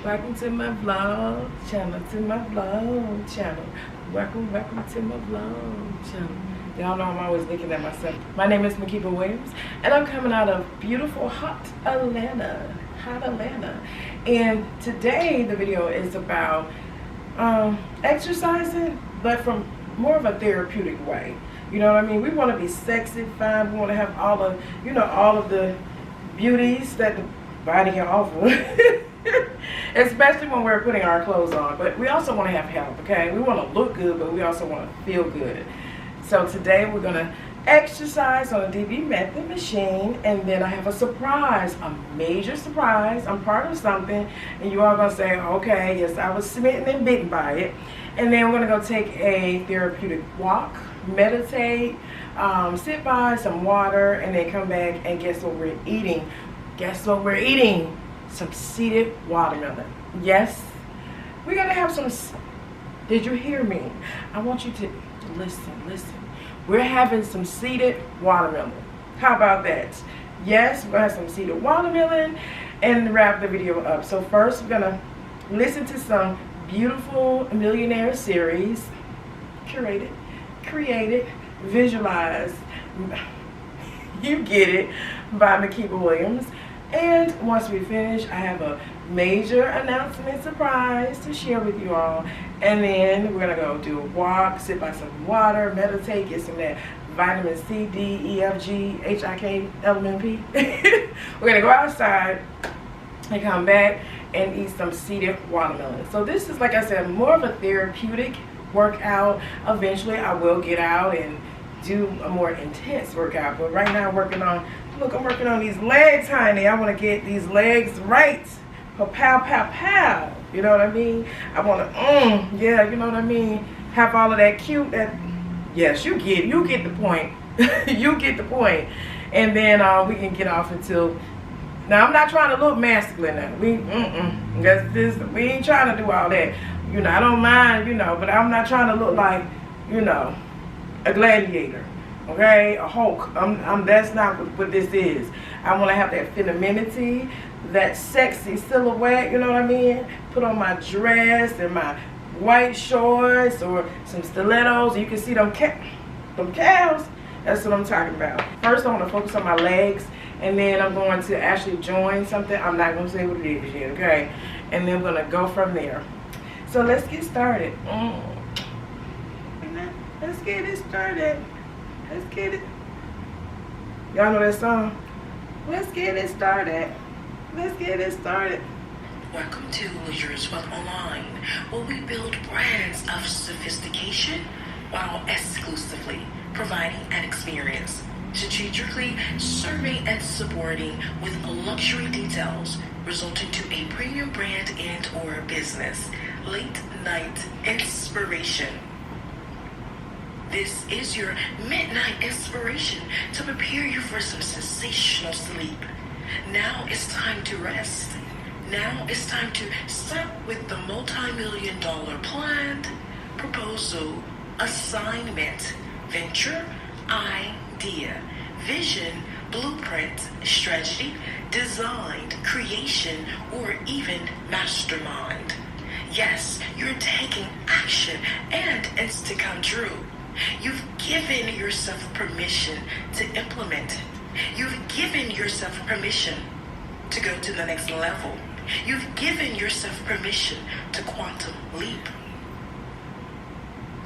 Welcome to my vlog channel, Welcome to my vlog channel. Y'all know I'm always looking at myself. My name is Makeba Williams, and I'm coming out of beautiful, hot Atlanta. And today the video is about exercising, but from more of a therapeutic way. You know what I mean? We want to be sexy, fine. We want to have all of, all of the beauties that the body can offer. Especially when we're putting our clothes on. But we also want to have health, okay? We want to look good, but we also want to feel good. So today we're going to exercise on a DB method machine, and then I have a surprise, a major surprise. I'm part of something, and you all going to say, okay, yes, I was smitten and bitten by it. And then we're going to go take a therapeutic walk, meditate, sit by some water, and then come back and guess what we're eating? Guess what we're eating? Some seeded watermelon. Yes, we're gonna have some. Did you hear me? I want you to listen. We're having some seeded watermelon. How about that? Yes, we're gonna have some seeded watermelon and wrap the video up. So first, we're gonna listen to some beautiful millionaire series, curated, created, visualized. You get it, by Makeba Williams. And once we finish, I have a major announcement surprise to share with you all. And then we're going to go do a walk, sit by some water, meditate, get some of that vitamin C, D, E, F, G, H, I, K, L, M, P. We're going to go outside and come back and eat some seeded watermelon. So this is, like I said, more of a therapeutic workout. Eventually, I will get out and do a more intense workout. But right now, I'm working on these legs, honey. I want to get these legs right. Pow, pow. You know what I mean? I want to, yeah, you know what I mean? Have all of that cute, yes, you get the point. You get the point. And then we can get off until, now I'm not trying to look masculine now. We ain't trying to do all that. You know, I don't mind, but I'm not trying to look like, a gladiator. Okay, a Hulk. That's not what this is. I want to have that femininity, that sexy silhouette. You know what I mean? Put on my dress and my white shorts or some stilettos. You can see them calves. That's what I'm talking about. First, I want to focus on my legs, and then I'm going to actually join something. I'm not going to say what it is yet. Okay, and then we're going to go from there. So let's get started. Let's get it started. Let's get it. Y'all know that song? Let's get it started. Let's get it started. Welcome to Leisure's Wealth Online, where we build brands of sophistication while exclusively providing an experience, strategically serving and supporting with luxury details, resulting to a premium brand and or business. Late night inspiration. This is your midnight inspiration to prepare you for some sensational sleep. Now it's time to rest. Now it's time to start with the multi-million-dollar planned proposal, assignment, venture, idea, vision, blueprint, strategy, design, creation, or even mastermind. Yes, you're taking action and it's to come true. You've given yourself permission to implement. You've given yourself permission to go to the next level. You've given yourself permission to quantum leap.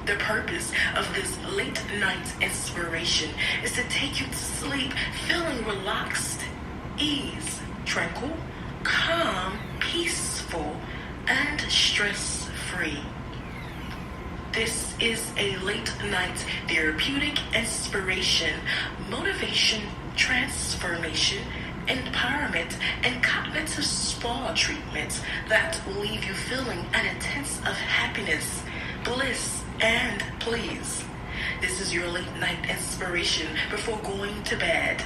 The purpose of this late night inspiration is to take you to sleep feeling relaxed, ease, tranquil, calm, peaceful, and stress-free. This is a late night therapeutic inspiration, motivation, transformation, empowerment, and cognitive spa treatments that will leave you feeling an intense of happiness, bliss, and please. This is your late night inspiration before going to bed.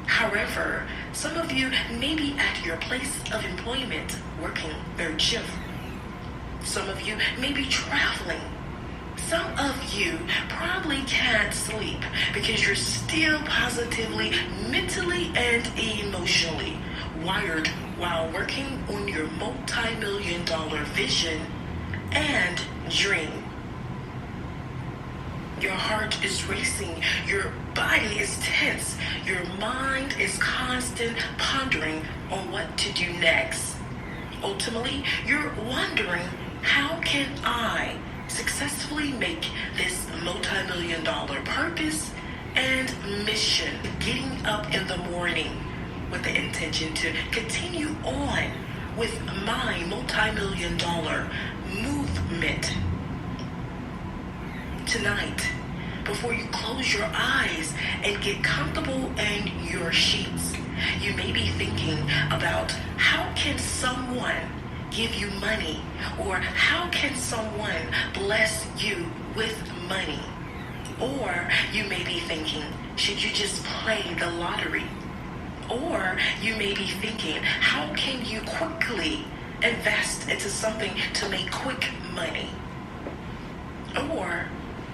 However, some of you may be at your place of employment working third shift. Some of you may be traveling. Some of you probably can't sleep because you're still positively, mentally, and emotionally wired while working on your multi-million-dollar vision and dream. Your heart is racing, your body is tense, your mind is constant pondering on what to do next. Ultimately, you're wondering, how can I successfully make this multi-million-dollar purpose and mission, getting up in the morning with the intention to continue on with my multi-million-dollar movement? Tonight, before you close your eyes and get comfortable in your sheets, you may be thinking about, how can someone give you money, or how can someone bless you with money? Or you may be thinking, should you just play the lottery? Or you may be thinking, how can you quickly invest into something to make quick money? Or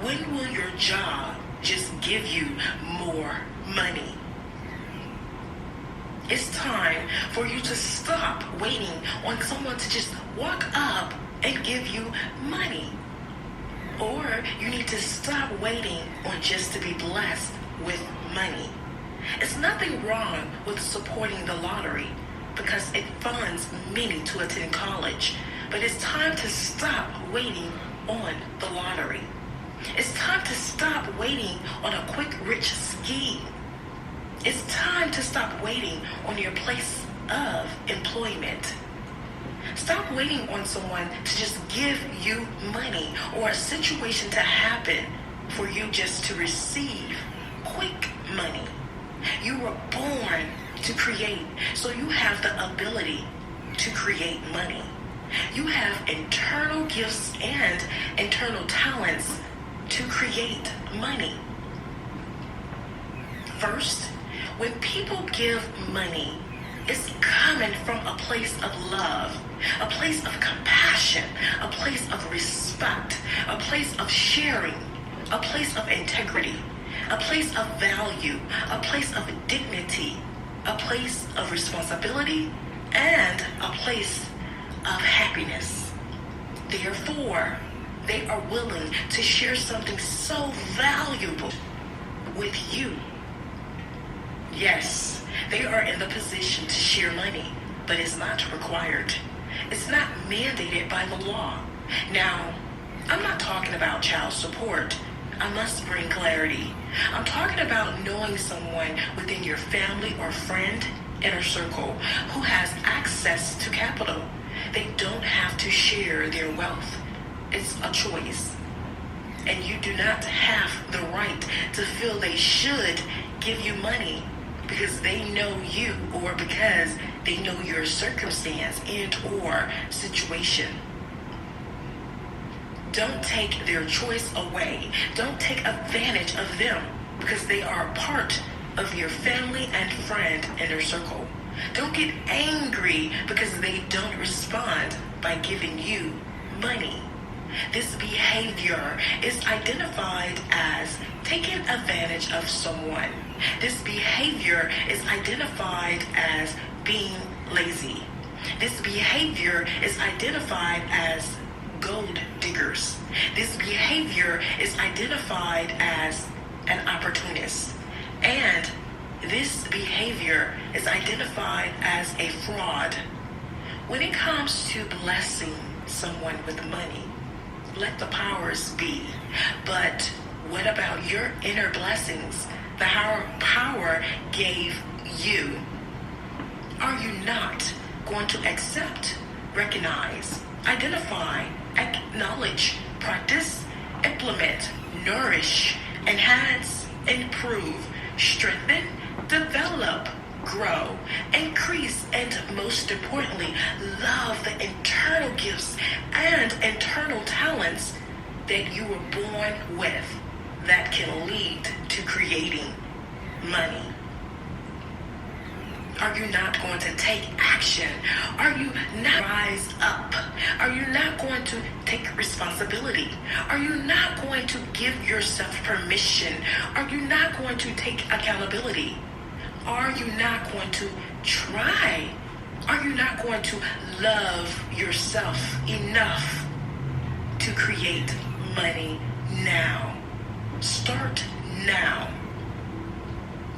when will your job just give you more money? It's time for you to stop waiting on someone to just walk up and give you money. Or you need to stop waiting on just to be blessed with money. It's nothing wrong with supporting the lottery because it funds many to attend college. But it's time to stop waiting on the lottery. It's time to stop waiting on a quick rich scheme. It's time to stop waiting on your place of employment. Stop waiting on someone to just give you money or a situation to happen for you just to receive quick money. You were born to create, so you have the ability to create money. You have internal gifts and internal talents to create money. First, when people give money, it's coming from a place of love, a place of compassion, a place of respect, a place of sharing, a place of integrity, a place of value, a place of dignity, a place of responsibility, and a place of happiness. Therefore, they are willing to share something so valuable with you. Yes, they are in the position to share money, but it's not required. It's not mandated by the law. Now, I'm not talking about child support. I must bring clarity. I'm talking about knowing someone within your family or friend inner circle who has access to capital. They don't have to share their wealth. It's a choice. And you do not have the right to feel they should give you money because they know you or because they know your circumstance and or situation. Don't take their choice away. Don't take advantage of them because they are part of your family and friend inner circle. Don't get angry because they don't respond by giving you money. This behavior is identified as taking advantage of someone. This behavior is identified as being lazy. This behavior is identified as gold diggers. This behavior is identified as an opportunist. And this behavior is identified as a fraud. When it comes to blessing someone with money, let the powers be. But what about your inner blessings the higher power gave you? Are you not going to accept, recognize, identify, acknowledge, practice, implement, nourish, enhance, improve, strengthen, develop, grow, increase, and most importantly, love the internal gifts and internal talents that you were born with that can lead to creating money? Are you not going to take action? Are you not rise up? Are you not going to take responsibility? Are you not going to give yourself permission? Are you not going to take accountability? Are you not going to try Are you not going to love yourself enough to create money now? Start now.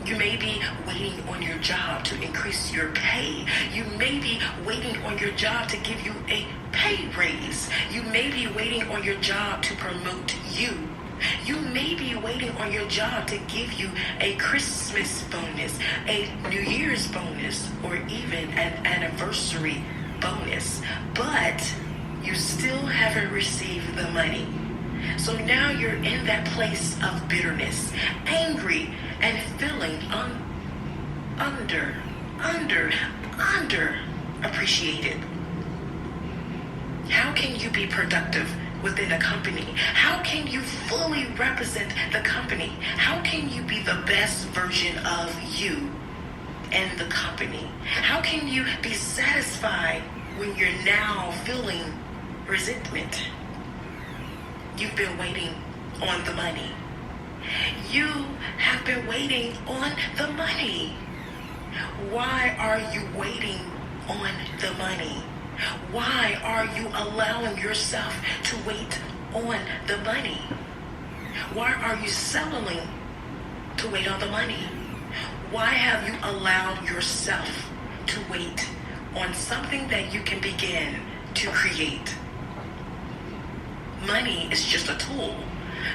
You may be waiting on your job to increase your pay. You may be waiting on your job to give you a pay raise. You may be waiting on your job to promote you. You may be waiting on your job to give you a Christmas bonus, a New Year's bonus, or even an anniversary bonus. But you still haven't received the money. So now you're in that place of bitterness, angry, and feeling under appreciated. How can you be productive within a company? How can you fully represent the company? How can you be the best version of you and the company? How can you be satisfied when you're now feeling resentment? You've been waiting on the money. You have been waiting on the money. Why are you waiting on the money? Why are you allowing yourself to wait on the money? Why are you settling to wait on the money? Why have you allowed yourself to wait on something that you can begin to create? Money is just a tool.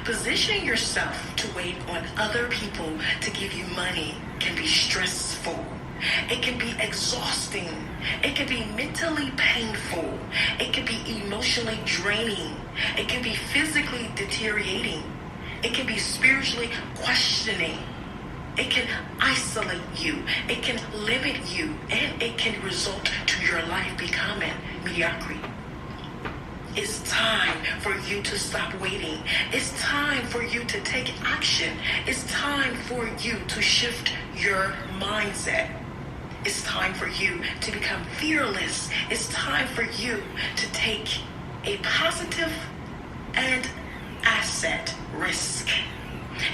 Positioning yourself to wait on other people to give you money can be stressful. It can be exhausting. It can be mentally painful. It can be emotionally draining. It can be physically deteriorating. It can be spiritually questioning. It can isolate you. It can limit you. And it can result to your life becoming mediocrity. It's time for you to stop waiting. It's time for you to take action. It's time for you to shift your mindset. It's time for you to become fearless. It's time for you to take a positive and asset risk.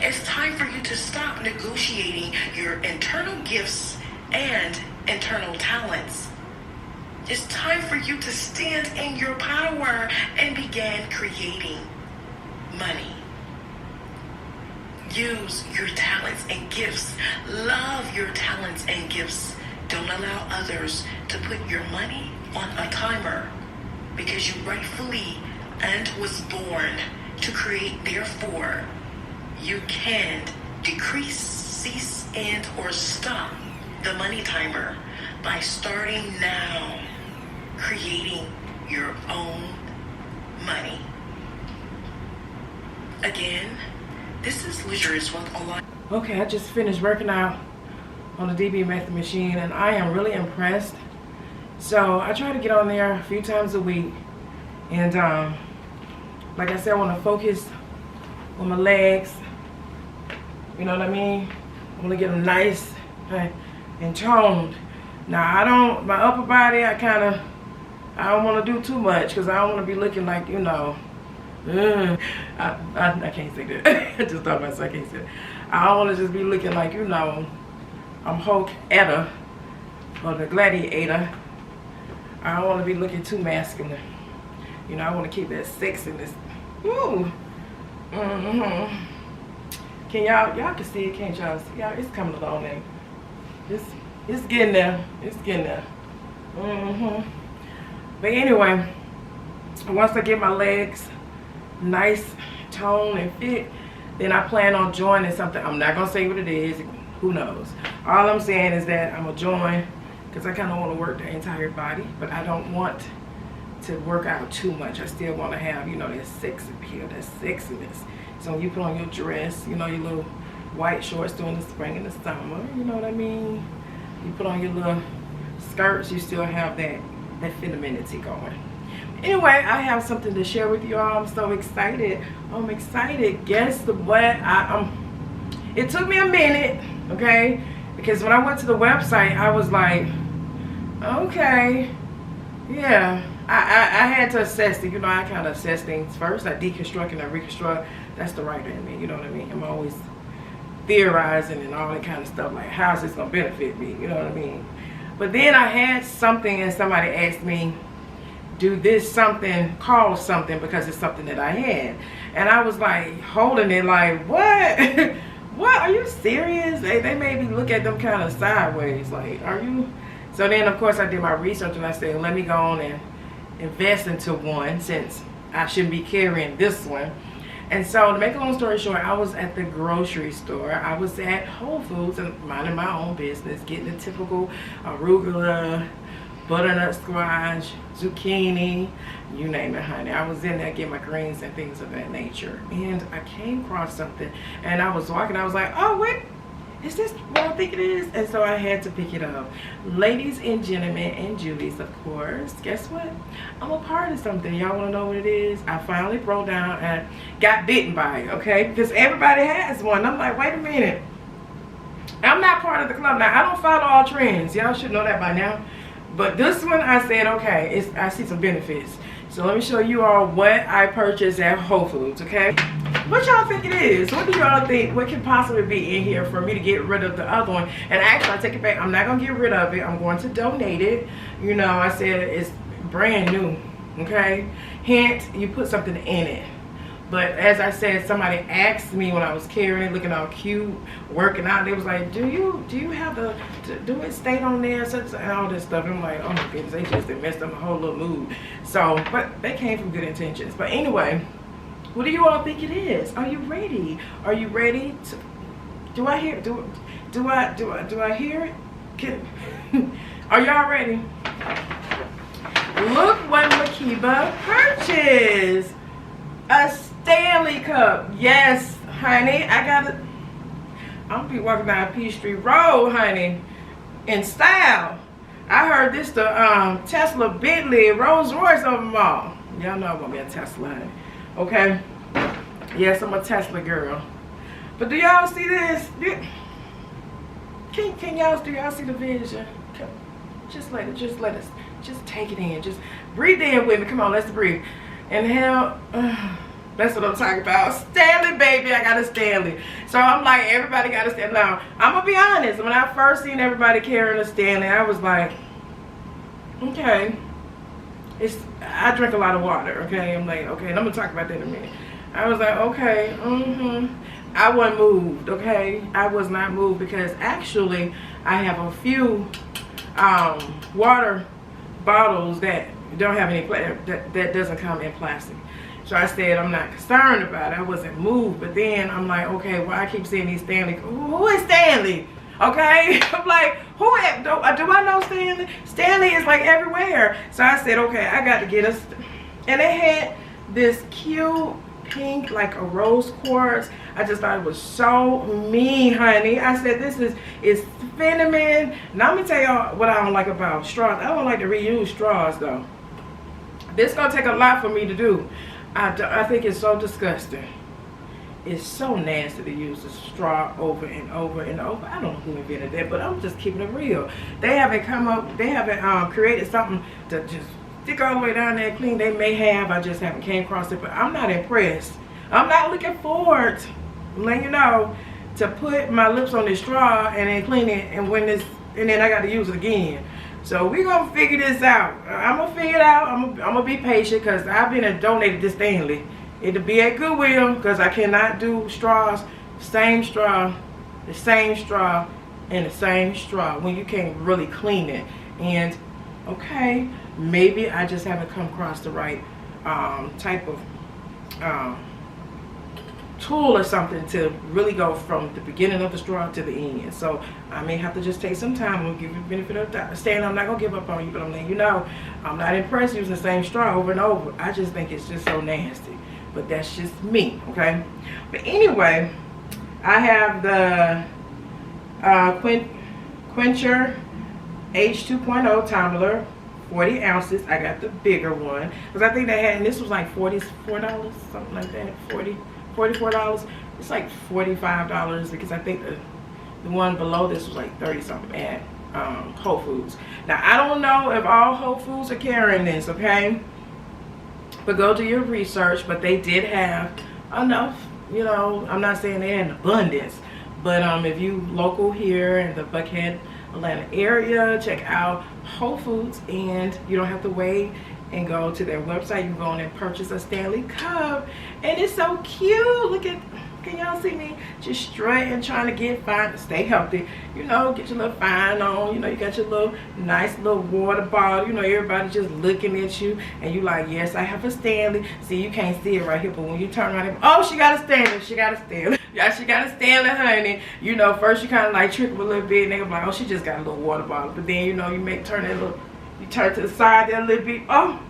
It's time for you to stop negotiating your internal gifts and internal talents. It's time for you to stand in your power and begin creating money. Use your talents and gifts. Love your talents and gifts. Don't allow others to put your money on a timer, because you rightfully and was born to create. Therefore, you can decrease, cease, and or stop the money timer by starting now, creating your own money. Again, this is Luxurious Wealth Online. Okay, I just finished working out on the DB Method machine, and I am really impressed. So I try to get on there a few times a week, and like I said, I want to focus on my legs. You know what I mean? I want to get them nice and toned. Now my upper body, I don't want to do too much, because I don't want to be looking like, you know, I can't say that. I just thought myself, I can't say that. I don't want to just be looking like, you know, I'm Hulk Etta or the Gladiator. I don't want to be looking too masculine. You know, I want to keep that sexiness. Woo. Can y'all can see it, can't y'all see? Y'all, it's coming along now. It's getting there. It's getting there. But anyway, once I get my legs nice, toned, and fit, then I plan on joining something. I'm not gonna say what it is. Who knows? All I'm saying is that I'm gonna join, because I kind of want to work the entire body, but I don't want to work out too much. I still want to have, you know, that sex appeal, that sexiness. So when you put on your dress, you know, your little white shorts during the spring and the summer, you know what I mean? You put on your little skirts, you still have that femininity going. Anyway, I have something to share with you all. I'm so excited. I'm excited. Guess what? It took me a minute, okay? Because when I went to the website, I was like, okay, yeah. I had to assess it. You know, I kind of assess things first. I deconstruct and I reconstruct. That's the writer in me, you know what I mean? I'm always theorizing and all that kind of stuff, like how's this going to benefit me, you know what I mean? But then I had something and somebody asked me, do this something, call something, because it's something that I had. And I was like holding it like, what? What, are you serious? They made me look at them kind of sideways, like, are you? So then of course I did my research and I said, let me go on and invest into one, since I shouldn't be carrying this one. And so to make a long story short, I was at the grocery store. I was at Whole Foods and minding my own business, getting the typical arugula, butternut squash, zucchini, you name it, honey. I was in there getting my greens and things of that nature. And I came across something and I was walking, I was like, oh wait, is this what I think it is? And so I had to pick it up. Ladies and gentlemen and Julies, of course, guess what? I'm a part of something. Y'all want to know what it is? I finally broke down and got bitten by it, okay? Because everybody has one. I'm like, wait a minute. I'm not part of the club. Now, I don't follow all trends. Y'all should know that by now. But this one, I said, okay, I see some benefits. So let me show you all what I purchased at Whole Foods, okay? What y'all think it is? What do y'all think? What can possibly be in here for me to get rid of the other one? And actually, I take it back. I'm not going to get rid of it. I'm going to donate it. You know, I said it's brand new, okay? Hint, you put something in it. But as I said, somebody asked me when I was carrying it, looking all cute, working out. They was like, do you have do it stay on there, such and all this stuff. And I'm like, oh my goodness, they just messed up my whole little mood. So, but they came from good intentions. But anyway, what do you all think it is? Are you ready? Are you ready to? Do I hear? Do I hear it? Are y'all ready? Look what Makeba purchased. A Stanley Cup. Yes, honey. I got it. I'm gonna be walking down Peachtree Road, honey, in style. I heard this the Tesla, Bentley, Rolls Royce of them all. Y'all know I'm gonna be a Tesla, honey. Okay. Yes, I'm a Tesla girl. But do y'all see this? Can y'all, do y'all see the vision? Just let it, just take it in. Just breathe in with me. Come on, let's breathe. Inhale. That's what I'm talking about. Stanley, baby. I got a Stanley. So I'm like, everybody got a Stanley. Now, I'm going to be honest. When I first seen everybody carrying a Stanley, I was like, okay. I drink a lot of water, okay? I'm like, okay. And I'm going to talk about that in a minute. I was like, okay. I wasn't moved, okay? I was not moved because actually I have a few water bottles that don't have any, that doesn't come in plastic. So I said, I'm not concerned about it. I wasn't moved. But then I'm like, okay, well, I keep seeing these Stanley. Who is Stanley? Okay? I'm like, do I know Stanley? Stanley is like everywhere. So I said, okay, I got to get us. And they had this cute pink, like a rose quartz. I just thought it was so mean, honey. I said, this is cinnamon. Now, let me tell y'all what I don't like about straws. I don't like to reuse straws, though. This is going to take a lot for me to do. I think it's so disgusting. It's so nasty to use a straw over and over and over. I don't know who invented that, but I'm just keeping it real. They haven't created something to just stick all the way down there and clean. They may have, I just haven't came across it, but I'm not impressed. I'm not looking forward, I'm letting you know, to put my lips on this straw and then clean it, and then I got to use it again. So we're going to figure this out. I'm going to figure it out. I'm going to be patient because I've been and donated this Stanley. It'll be at Goodwill because I cannot do straws, the same straw, and the same straw when you can't really clean it. And, okay, maybe I just haven't come across the right type of tool or something to really go from the beginning of the straw to the end. So I may have to just take some time. I'm gonna give you the benefit of the stand. I'm not gonna give up on you, but I'm letting you know I'm not impressed using the same straw over and over. I just think it's just so nasty. But that's just me, okay? But anyway, I have the Quencher H2.0 tumbler, 40 ounces. I got the bigger one because I think they had, and this was like $44, something like that. $44. It's like $45 because I think the one below this was like 30 something at Whole Foods. Now I don't know if all Whole Foods are carrying this, okay? But go do your research. But they did have enough, you know. I'm not saying they had an abundance, but if you local here in the Buckhead Atlanta area, check out Whole Foods, and you don't have to wait and go to their website. You can go on and purchase a Stanley Cup, and it's so cute. Look at, can y'all see me just strutting, trying to get fine, stay healthy, you know, get your little fine on, you know, you got your little nice little water bottle, you know, everybody just looking at you, and you like, yes, I have a Stanley. See, you can't see it right here, but when you turn around, oh, she got a Stanley, she got a Stanley. Yeah, she got a Stanley, honey. You know, first you kind of like trick them a little bit, and they go like, oh, she just got a little water bottle, but then, you know, you turn that little, you turn to the side there a little bit. Oh,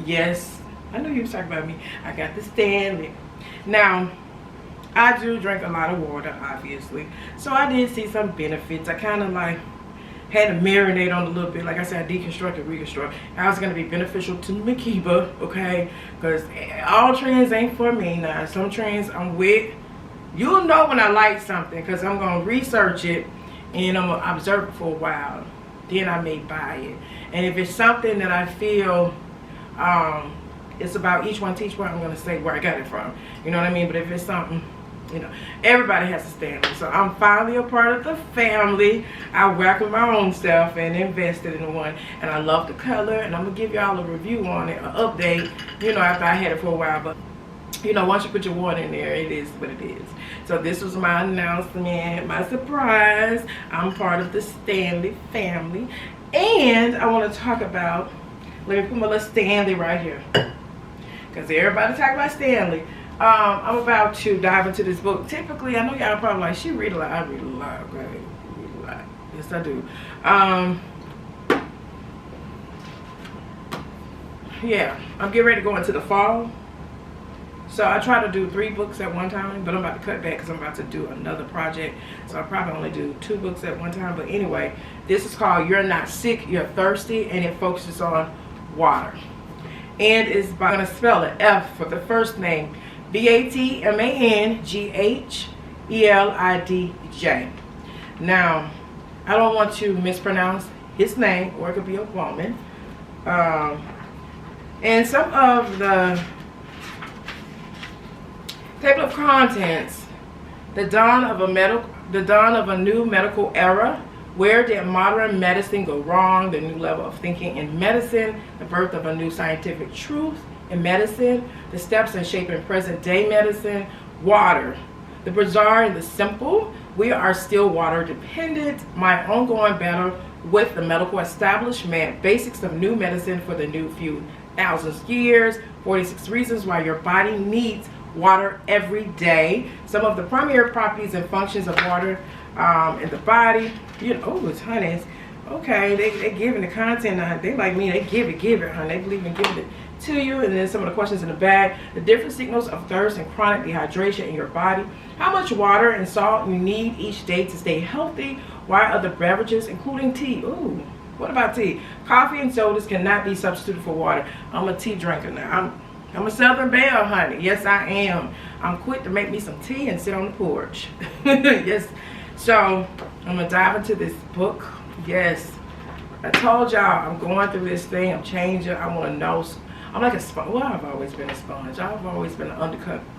yes, I knew you was talking about me. I got the Stanley. Now, I do drink a lot of water, obviously, so I did see some benefits. I kind of like had to marinate on a little bit. Like I said, I deconstructed, reconstruct. How it's going to be beneficial to Makeba, okay? Because all trends ain't for me now. Some trends I'm with. You'll know when I like something because I'm going to research it and I'm going to observe it for a while. Then I may buy it. And if it's something that I feel it's about each one teach one, I'm going to say where I got it from. You know what I mean? But if it's something, you know, everybody has a Stanley. So I'm finally a part of the family. I welcome my own stuff and invested in one. And I love the color. And I'm going to give y'all a review on it, an update, you know, after I had it for a while. But, you know, once you put your water in there, it is what it is. So this was my announcement, my surprise. I'm part of the Stanley family. And I want to talk about, let me put my little Stanley right here. Because everybody talk about Stanley. I'm about to dive into this book. Typically, I know y'all probably like, she read a lot. I read a lot, okay? Read a lot. Yes, I do. Yeah, I'm getting ready to go into the fall. So I try to do 3 books at one time, but I'm about to cut back because I'm about to do another project. So I probably only do 2 books at one time. But anyway, this is called You're Not Sick, You're Thirsty, and it focuses on water. And it's by, I'm going to spell it, F for the first name, Batmanghedlidj. Now, I don't want to mispronounce his name, or it could be a woman. And some of the table of contents: the dawn of a new medical era. Where did modern medicine go wrong? The new level of thinking in medicine. The birth of a new scientific truth in medicine. The steps in shaping present day medicine. Water. The bizarre and the simple. We are still water dependent. My ongoing battle with the medical establishment. Basics of new medicine for the new few thousands years. 46 reasons why your body needs water every day. Some of the primary properties and functions of water in the body. You know, oh, it's honey. Okay, they giving the content. They like me. They give it, honey. They believe in giving it to you. And then some of the questions in the back. The different signals of thirst and chronic dehydration in your body. How much water and salt you need each day to stay healthy. Why other beverages, including tea. Ooh, what about tea? Coffee and sodas cannot be substituted for water. I'm a tea drinker now. I'm a Southern Belle, honey. Yes, I am. I'm quick to make me some tea and sit on the porch. Yes. So, I'm going to dive into this book. Yes. I told y'all I'm going through this thing. I'm changing. I want to know. I'm like a sponge. Well, I've always been a sponge. I've always been an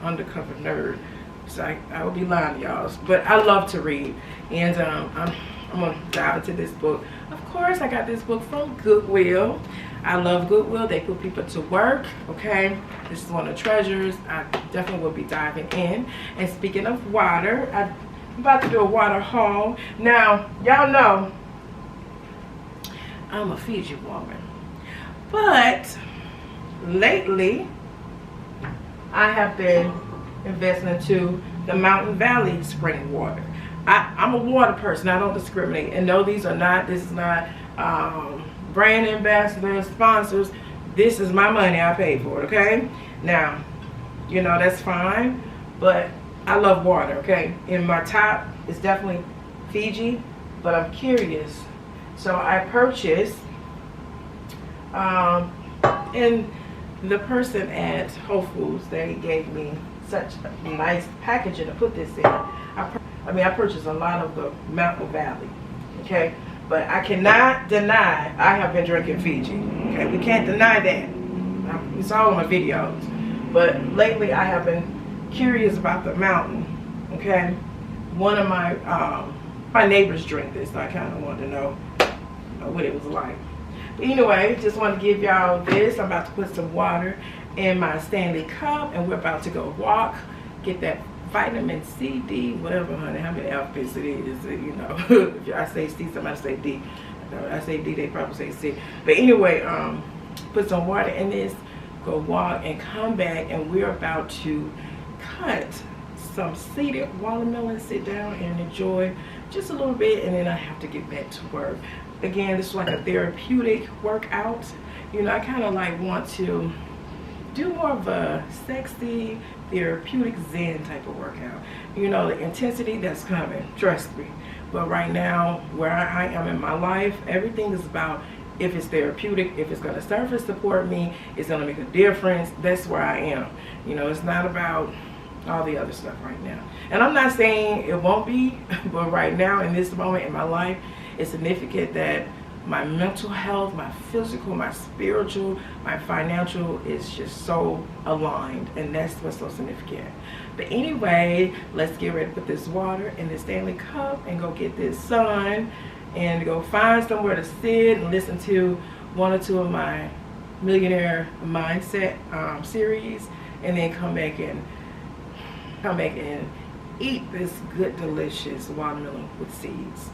undercover nerd. So, I would be lying to y'all. But I love to read. And I'm going to dive into this book. Of course, I got this book from Goodwill. I love Goodwill. They put people to work, okay? This is one of the treasures. I definitely will be diving in. And speaking of water, I'm about to do a water haul. Now, y'all know I'm a Fiji woman. But lately, I have been investing into the Mountain Valley spring water. I'm a water person. I don't discriminate. And no, this is not brand ambassadors, sponsors. This is my money. I paid for it, okay? Now, you know, that's fine. But I love water, okay? In my top, it's definitely Fiji. But I'm curious. So I purchased, and the person at Whole Foods, they gave me such a nice packaging to put this in. I purchased a lot of the Mountain Valley, okay? But I cannot deny I have been drinking Fiji, okay? We can't deny that. It's all in my videos. But lately I have been curious about the mountain, okay? One of my my neighbors drink this, so I kind of wanted to know what it was like. But anyway, just want to give y'all this. I'm about to put some water in my Stanley cup, and we're about to go walk, get that vitamin C, D, whatever, honey, how many alphabets it is, you know. If I say C, somebody say D. If I say D, they probably say C. But anyway, put some water in this, go walk, and come back, and we're about to cut some seeded watermelon, sit down and enjoy just a little bit, and then I have to get back to work. Again, this is like a therapeutic workout. You know, I kind of like want to do more of a sexy, therapeutic zen type of workout. You know, the intensity that's coming, trust me. But right now, where I am in my life, everything is about if it's therapeutic, if it's going to serve and support me, it's going to make a difference. That's where I am. You know, it's not about all the other stuff right now. And I'm not saying it won't be, but right now in this moment in my life, it's significant that my mental health, my physical, my spiritual, my financial is just so aligned, and that's what's so significant. But anyway, let's get ready to put this water in the Stanley cup and go get this sun and go find somewhere to sit and listen to one or two of my Millionaire Mindset series, and then come back and eat this good, delicious watermelon with seeds.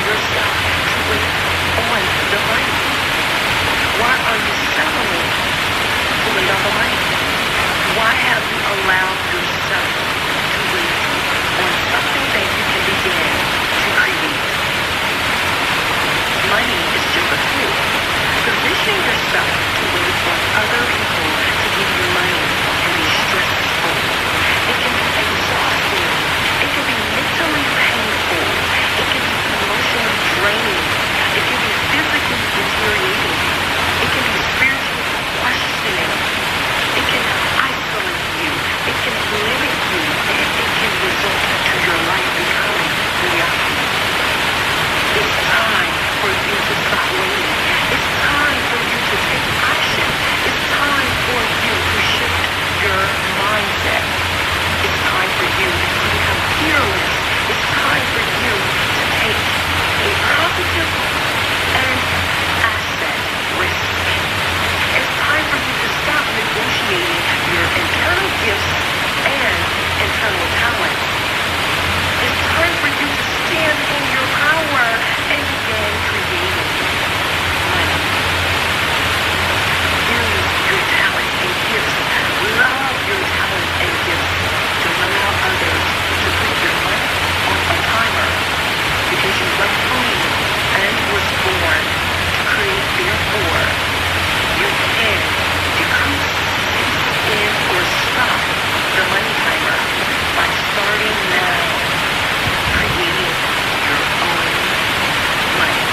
yourself to wait on the money? Why are you settling to wait on the money? Why have you allowed yourself to wait on something that you can begin to create? Money is just a tool. Position yourself to wait on other people to give you money can be stressful. It can be exhausting. It can be mentally painful. It can be emotionally draining. It can be physically deteriorating. It can be spiritually questioning. It can isolate you. It can limit you. And it can result to your life becoming reality. It's time for you to stop waiting. It's time for you to take action. It's time for you to shift your mindset. It's time for you to become fearless. It's time for you to take a positive and asset risk. It's time for you to stop negotiating your internal gifts and internal talents. It's time for you to stand in your power and begin creating money. Use your talents and gifts. Love your talents and gifts. Don't allow others to put your money on a timer because you were free and was born to create. Therefore, you can decrease, end, or stop the money timer by starting now, creating your own money.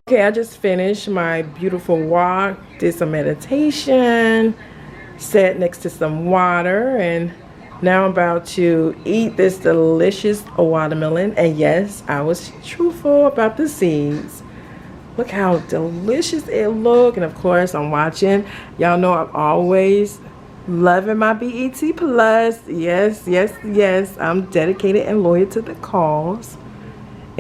Okay, I just finished my beautiful walk, did some meditation, sat next to some water, and now I'm about to eat this delicious watermelon. And yes, I was truthful about the seeds. Look how delicious it look. And of course, I'm watching. Y'all know I'm always loving my BET Plus. Yes, yes, yes. I'm dedicated and loyal to the cause.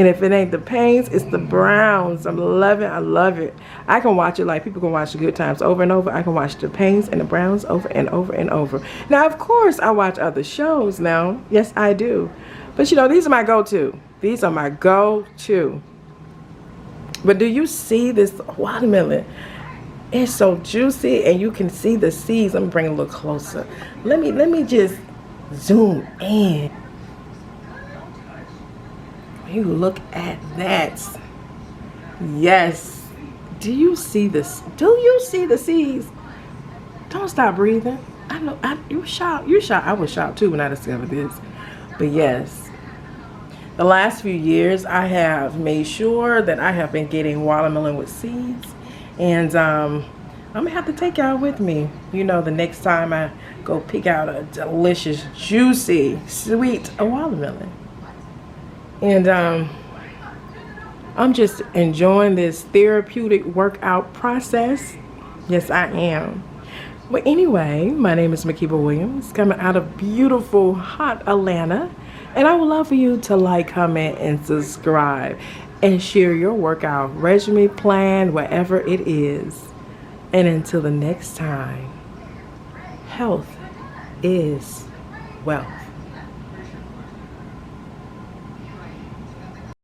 And if it ain't the Pains, it's the Browns. I love it. I can watch it like people can watch the Good Times over and over. I can watch the Pains and the Browns over and over and over. Now, of course, I watch other shows now. Yes, I do. But, you know, these are my go-to. These are my go-to. But do you see this watermelon? It's so juicy, and you can see the seeds. Let me bring it a little closer. Let me just zoom in. You look at that. Yes. Do you see this? Do you see the seeds? Don't stop breathing. I know you shocked. You're shocked. I was shocked too when I discovered this. But yes. The last few years, I have made sure that I have been getting watermelon with seeds. And I'm going to have to take y'all with me. You know, the next time I go pick out a delicious, juicy, sweet watermelon. And I'm just enjoying this therapeutic workout process. Yes, I am. But anyway, my name is Makeba Williams, coming out of beautiful, hot Atlanta. And I would love for you to like, comment, and subscribe. And share your workout regimen, plan, whatever it is. And until the next time, health is wealth.